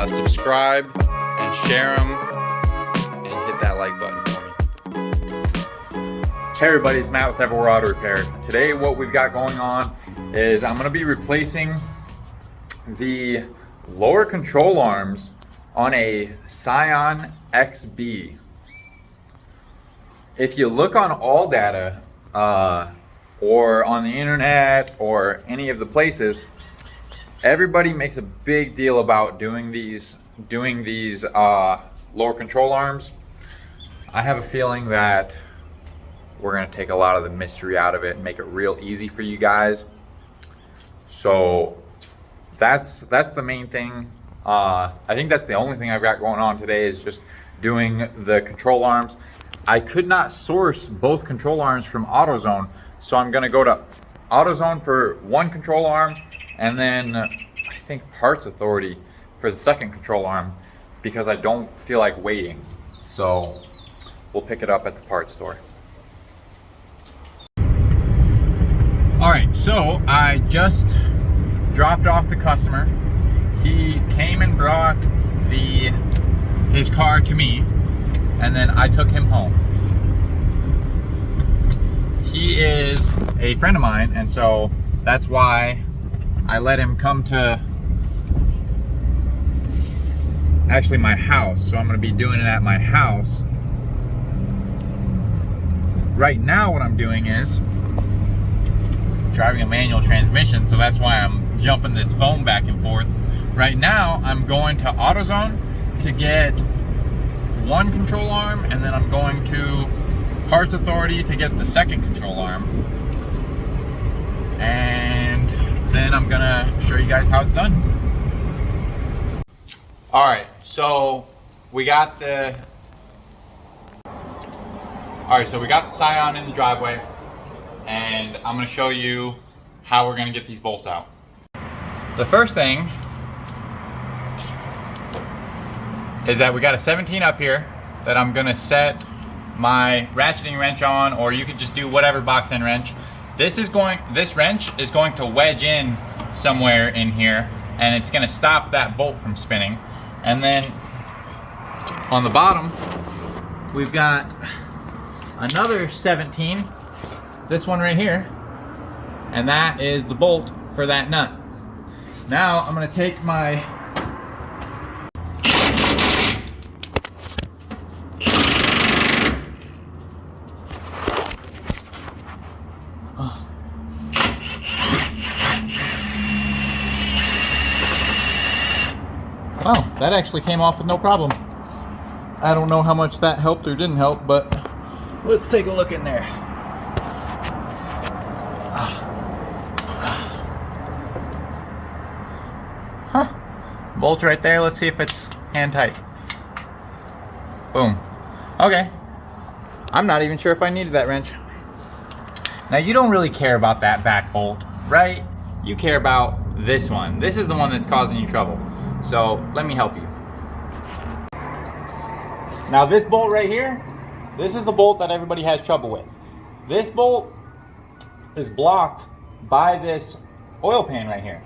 subscribe and share them, and hit that like button for me. Hey everybody, it's Matt with Everwhere Auto Repair. Today what we've got going on is I'm going to be replacing the lower control arms on a SCION XB. If you look on all data or on the internet or any of the places, everybody makes a big deal about doing these lower control arms. I have a feeling that we're going to take a lot of the mystery out of it and make it real easy for you guys. So that's the main thing. I think that's the only thing I've got going on today, is just doing the control arms. I could not source both control arms from AutoZone, so I'm going to go to AutoZone for one control arm, and then I think Parts Authority for the second control arm, because I don't feel like waiting. So we'll pick it up at the parts store. All right, so I just dropped off the customer. He came and brought his car to me, and then I took him home. He is a friend of mine, and so that's why I let him come to actually my house. So I'm going to be doing it at my house. Right now what I'm doing is driving a manual transmission, so that's why I'm jumping this phone back and forth. Right now I'm going to AutoZone to get one control arm, and then I'm going to Parts Authority to get the second control arm, and then I'm gonna show you guys how it's done. All right, so we got the SCION in the driveway, and I'm gonna show you how we're gonna get these bolts out. The first thing is that we got a 17 up here that I'm gonna set my ratcheting wrench on, or you could just do whatever box end wrench. This wrench is going to wedge in somewhere in here, and it's gonna stop that bolt from spinning. And then on the bottom, we've got another 17, this one right here, and that is the bolt for that nut. Now I'm gonna take my wow, that actually came off with no problem. I don't know how much that helped or didn't help, but let's take a look in there. Huh. Bolt right there. Let's see if it's hand tight. Boom. Okay. I'm not even sure if I needed that wrench. Now, you don't really care about that back bolt, right? You care about this one. This is the one that's causing you trouble. So let me help you. Now this bolt right here, this is the bolt that everybody has trouble with. This bolt is blocked by this oil pan right here.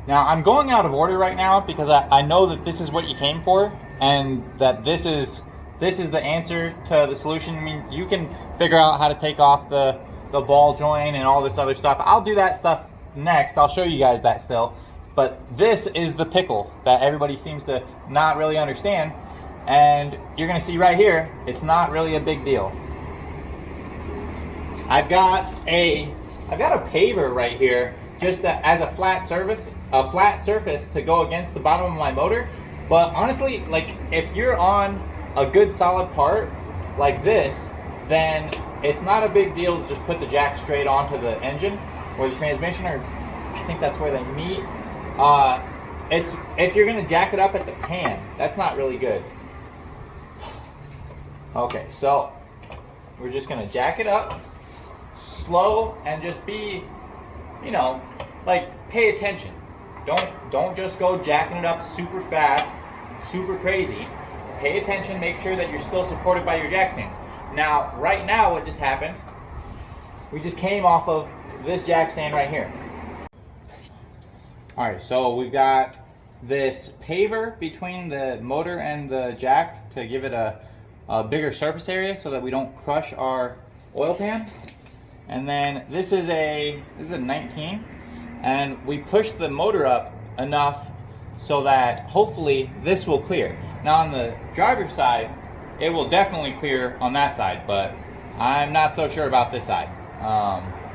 Now I'm going out of order right now because I know that this is what you came for, and that this is the answer to the solution. I mean, you can figure out how to take off the ball joint and all this other stuff. I'll do that stuff next. I'll show you guys that still. But this is the pickle that everybody seems to not really understand. And you're gonna see right here, it's not really a big deal. I've got a paver right here, just as a flat surface to go against the bottom of my motor. But honestly, like, if you're on a good solid part like this, then it's not a big deal to just put the jack straight onto the engine or the transmission, or I think that's where they meet. It's if you're gonna jack it up at the pan, that's not really good. Okay, so we're just gonna jack it up slow and just be, you know, like, pay attention. Don't just go jacking it up super fast, super crazy. Pay attention, make sure that you're still supported by your jack stands. Now, right now, what just happened, we just came off of this jack stand right here. All right, so we've got this paver between the motor and the jack to give it a bigger surface area so that we don't crush our oil pan. And then this is a 19, and we push the motor up enough so that hopefully this will clear. Now on the driver's side, it will definitely clear on that side, but I'm not so sure about this side.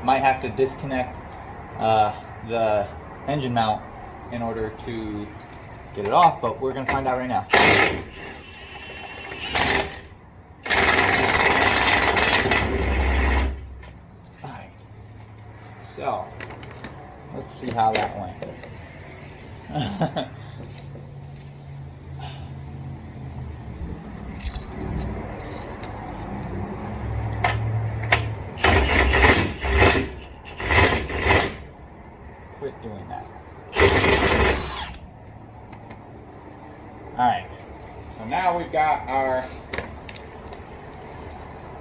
Might have to disconnect the engine mount in order to get it off, but we're gonna find out right now. Alright, so let's see how that went. Quit doing that. Alright, so now we've got our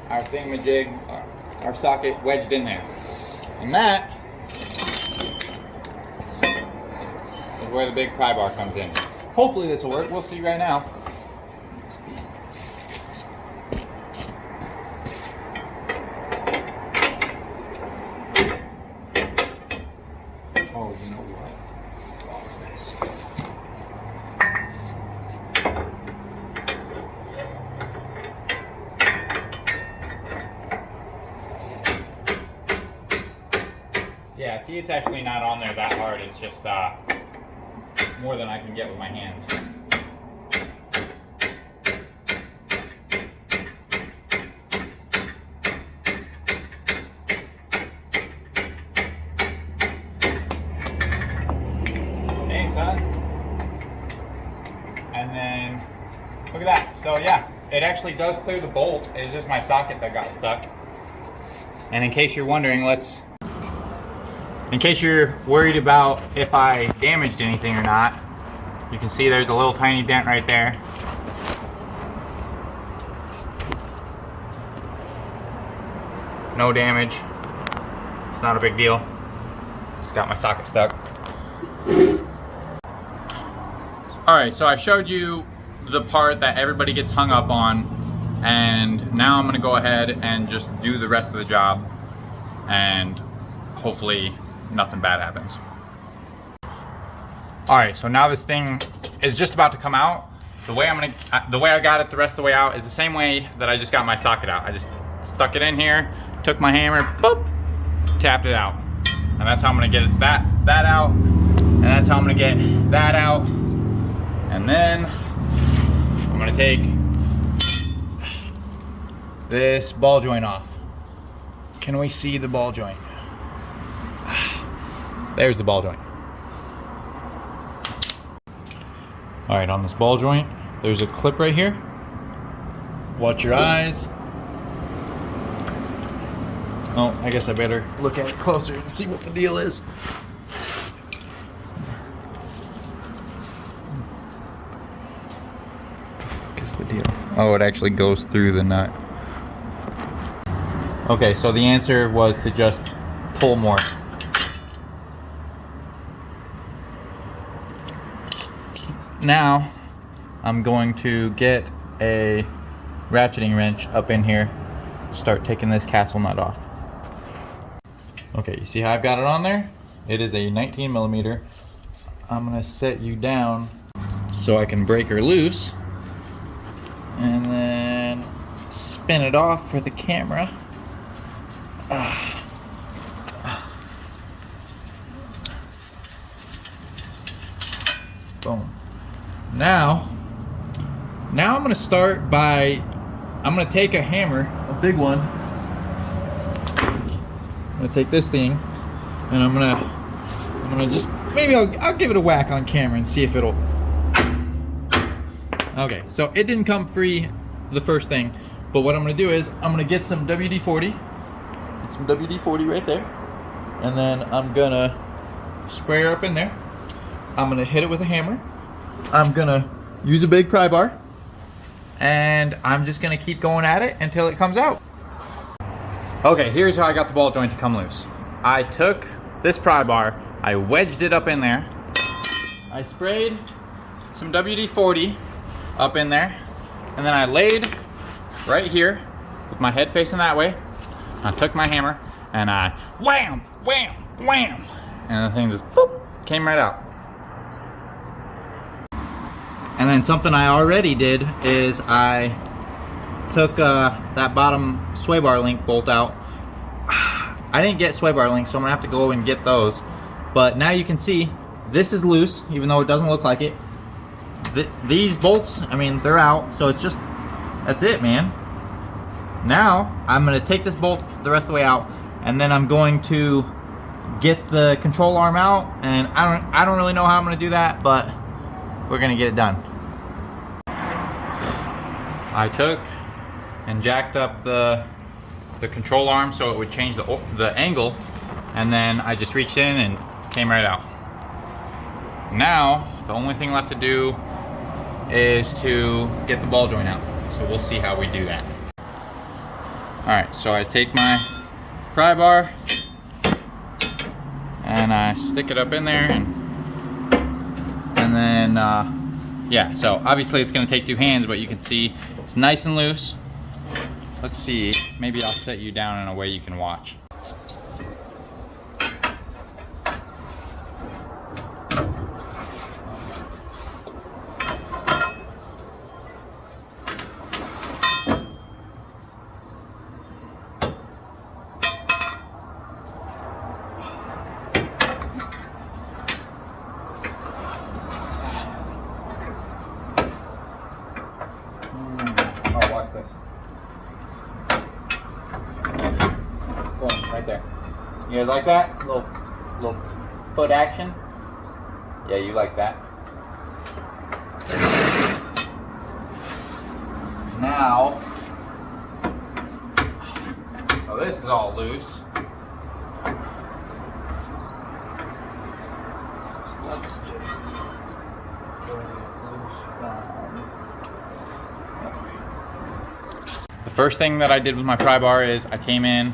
thingamajig, our socket wedged in there. And that is where the big pry bar comes in. Hopefully this will work, we'll see right now. Oh, you know what? What is this? Yeah, see, it's actually not on there that hard. It's just more than I can get with my hands. Okay, son. And then, look at that. So yeah, it actually does clear the bolt. It's just my socket that got stuck. And in case you're wondering, in case you're worried about if I damaged anything or not, you can see there's a little tiny dent right there. No damage. It's not a big deal. Just got my socket stuck. Alright, so I showed you the part that everybody gets hung up on, and now I'm going to go ahead and just do the rest of the job, and hopefully nothing bad happens. Alright, so now this thing is just about to come out. The way I got it the rest of the way out is the same way that I just got my socket out. I just stuck it in here, took my hammer, boop, tapped it out. And that's how I'm gonna get that out, and that's how I'm gonna get that out. And then I'm gonna take this ball joint off. Can we see the ball joint? There's the ball joint. All right, on this ball joint, there's a clip right here. Watch your eyes. Oh, I guess I better look at it closer and see what the deal is. What's the deal? Oh, it actually goes through the nut. Okay, so the answer was to just pull more. Now, I'm going to get a ratcheting wrench up in here, start taking this castle nut off. Okay, you see how I've got it on there? It is a 19 millimeter. I'm gonna set you down so I can break her loose and then spin it off for the camera. Boom. Now I'm gonna start by, I'm gonna take a hammer, a big one. I'm gonna take this thing and I'm gonna just, maybe I'll give it a whack on camera and see if it'll. Okay, so it didn't come free the first thing, but what I'm gonna do is I'm gonna get some WD-40, get some WD-40 right there, and then I'm gonna spray her up in there. I'm gonna hit it with a hammer. I'm gonna use a big pry bar, and I'm just gonna keep going at it until it comes out. Okay, here's how I got the ball joint to come loose. I took this pry bar, I wedged it up in there, I sprayed some WD-40 up in there, and then I laid right here with my head facing that way. I took my hammer and I wham, wham, wham, and the thing just boop, came right out. And then something I already did is I took that bottom sway bar link bolt out. I didn't get sway bar links, so I'm gonna have to go and get those. But now you can see this is loose, even though it doesn't look like it. These bolts, I mean, they're out, so it's just, that's it, man. Now I'm gonna take this bolt the rest of the way out, and then I'm going to get the control arm out, and I don't really know how I'm gonna do that, but we're gonna get it done. I took and jacked up the control arm so it would change the angle, and then I just reached in and came right out. Now the only thing left to do is to get the ball joint out, so we'll see how we do that. Alright, so I take my pry bar and I stick it up in there, and then yeah, so obviously it's going to take two hands, but you can see it's nice and loose. Let's see, maybe I'll set you down in a way you can watch. Oh, watch this. Boom, right there. You guys like that? Little foot action? Yeah, you like that. Now, so this is all loose. Let's just get it loose from. The first thing that I did with my pry bar is I came in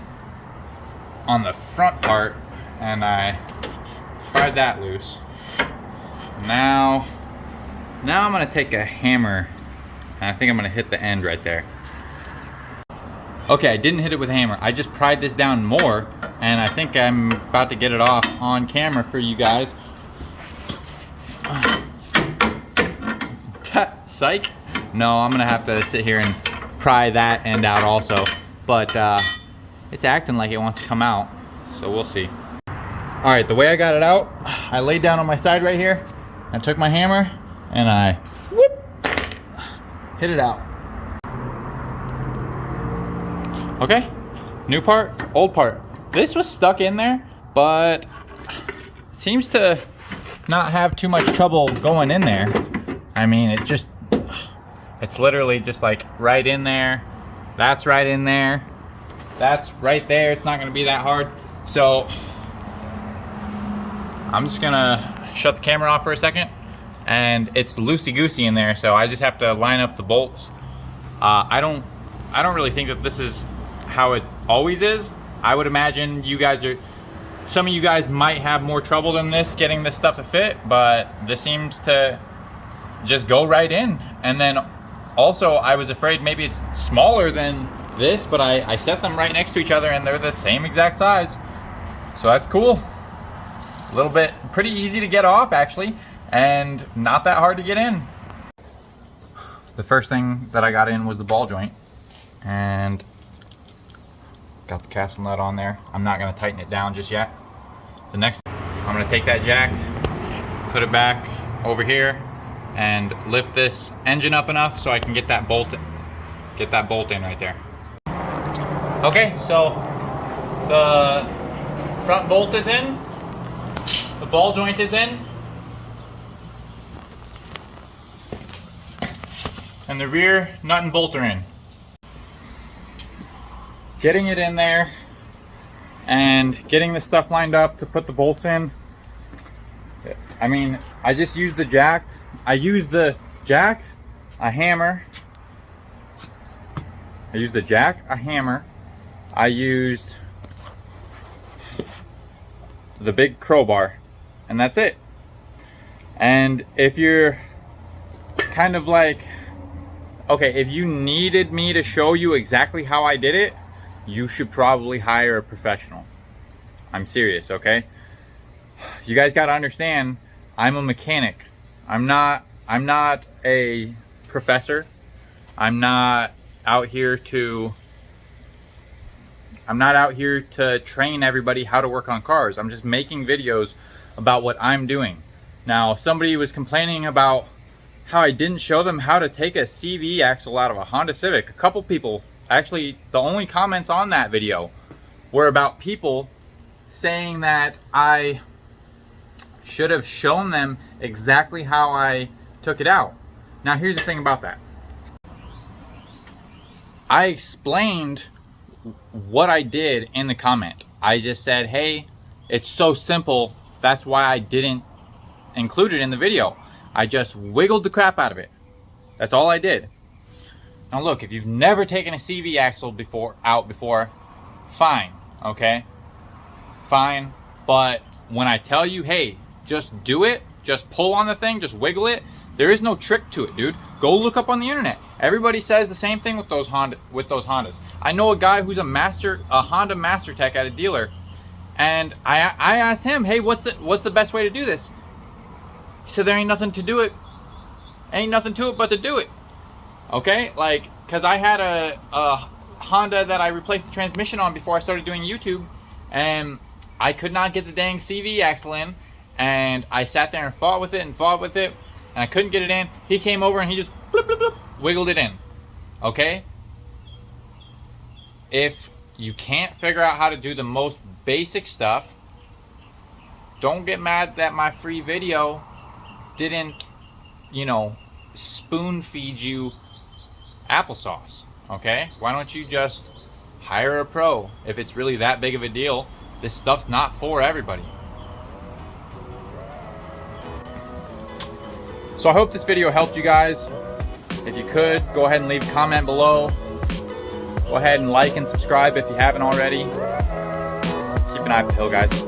on the front part and I pried that loose. Now I'm gonna take a hammer and I think I'm gonna hit the end right there. Okay, I didn't hit it with a hammer. I just pried this down more, and I think I'm about to get it off on camera for you guys. Psych. No, I'm gonna have to sit here and pry that end out also, but it's acting like it wants to come out, so we'll see. All right, the way I got it out, I laid down on my side right here, I took my hammer and I whoop, hit it out. Okay, new part, old part. This was stuck in there, but it seems to not have too much trouble going in there. I mean, it's literally just like right in there. That's right in there. That's right there. It's not gonna be that hard. So I'm just gonna shut the camera off for a second, and it's loosey-goosey in there, so I just have to line up the bolts. I don't really think that this is how it always is. I would imagine some of you guys might have more trouble than this getting this stuff to fit, but this seems to just go right in. And then also I was afraid maybe it's smaller than this, but I set them right next to each other and they're the same exact size. So that's cool. A little bit, pretty easy to get off actually, and not that hard to get in. The first thing that I got in was the ball joint, and got the castle nut on there. I'm not gonna tighten it down just yet. The next, I'm gonna take that jack, put it back over here, and lift this engine up enough so I can get that bolt in right there. Okay, so the front bolt is in, the ball joint is in, and the rear nut and bolt are in. Getting it in there and getting the stuff lined up to put the bolts in. I mean, I just used the jack. I used the jack, a hammer. I used the jack, a hammer. I used the big crowbar, and that's it. And if you're kind of like, okay, if you needed me to show you exactly how I did it, you should probably hire a professional. I'm serious, okay? You guys got to understand, I'm a mechanic. I'm not a professor. I'm not out here to train everybody how to work on cars. I'm just making videos about what I'm doing. Now, somebody was complaining about how I didn't show them how to take a CV axle out of a Honda Civic. A couple people, actually, the only comments on that video were about people saying that I should have shown them exactly how I took it out. Now, here's the thing about that. I explained what I did in the comment. I just said, hey, it's so simple, that's why I didn't include it in the video. I just wiggled the crap out of it. That's all I did. Now look, if you've never taken a CV axle out before, fine, okay? Fine, but when I tell you, hey, just do it, just pull on the thing, just wiggle it, there is no trick to it, dude. Go look up on the internet. Everybody says the same thing with those Hondas. I know a guy who's a Honda Master Tech at a dealer, and I asked him, hey, what's the best way to do this? He said there ain't nothing to do it. Ain't nothing to it but to do it. Okay, like, cause I had a Honda that I replaced the transmission on before I started doing YouTube, and I could not get the dang CV axle in, and I sat there and fought with it, and I couldn't get it in. He came over and he just bloop, bloop, bloop, wiggled it in. Okay? If you can't figure out how to do the most basic stuff, don't get mad that my free video didn't, you know, spoon feed you applesauce. Okay? Why don't you just hire a pro if it's really that big of a deal? This stuff's not for everybody. So I hope this video helped you guys. If you could, go ahead and leave a comment below. Go ahead and like and subscribe if you haven't already. Keep an eye on the hill, guys.